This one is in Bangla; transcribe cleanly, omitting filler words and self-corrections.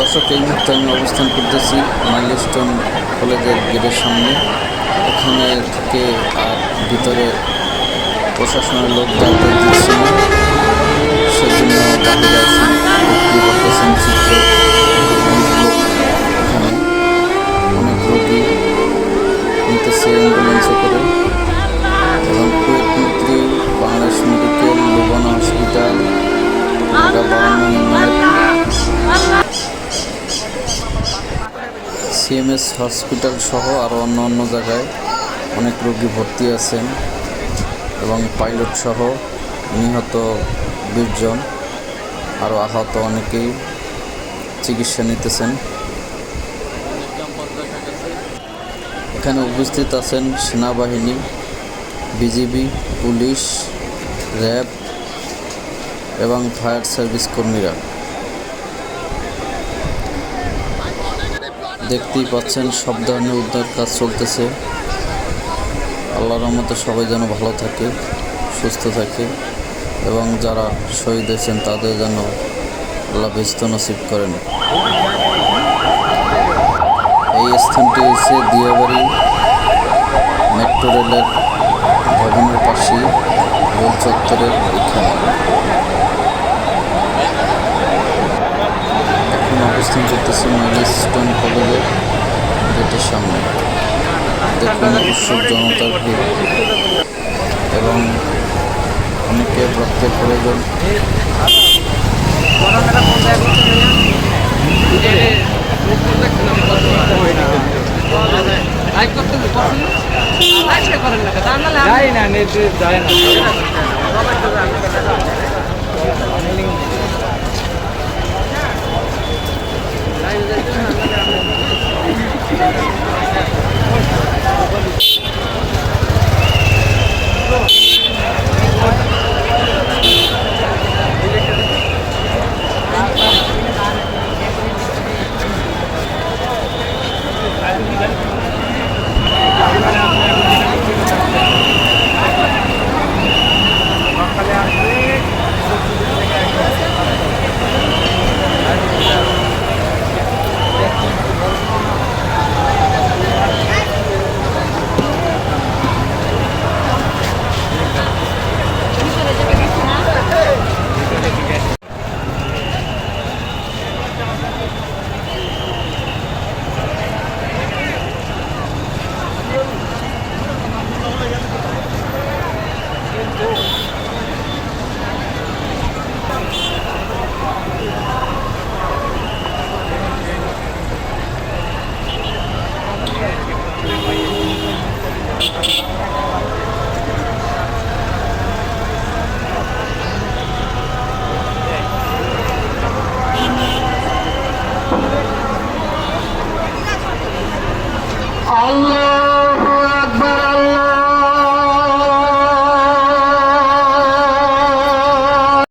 দর্শক, এই মুহূর্তে আমি অবস্থান করতেছি মাইলস্টোন কলেজের গেটের সামনে। এখানে থেকে আর ভিতরে প্রশাসনের লোক যাতায়াত দিচ্ছে না, সেজন্য বাহিরে আছি। দেখতেই পারতেছেন চিত্র, অনেক লোক এখানে, অনেক রোগী নিতেছে অ্যাম্বুলেন্সে করে। এবং কুয়েত মন্ত্রী, Bangladesh medical, Lubana hospital, CMS hospital সহ আরও অন্য জায়গায় অনেক রোগী ভর্তি আছেন এবং পাইলট সহ নিহত 20 জন, আরও আহত অনেকেই চিকিৎসা নিতেছেন। এখানে উপস্থিত আছেন সেনাবাহিনী, বিজিবি, পুলিশ, র্যাব এবং ফায়ার সার্ভিস কর্মীরা। দেখতেই পাচ্ছেন সব ধরনের উদ্ধার কাজ চলতেছে। আল্লাহর রহমতে সবাই যেন ভালো থাকে, সুস্থ থাকে এবং যারা শহীদ হয়েছেন তাদের যেন আল্লাহ বেহেশত নসিব করেন। এই স্থানটি হচ্ছে দিয়াবাড়ি মেট্রো রেলের ভবনের পাশেই, রেল চত্বরের এখানে। এখন অবস্থান করতেছি মাইলস্টোন কলেজের গেটের সামনে। দেখুন উৎসব জনতার ভিড় এবং অনেকের রক্তের প্রয়োজন। Allah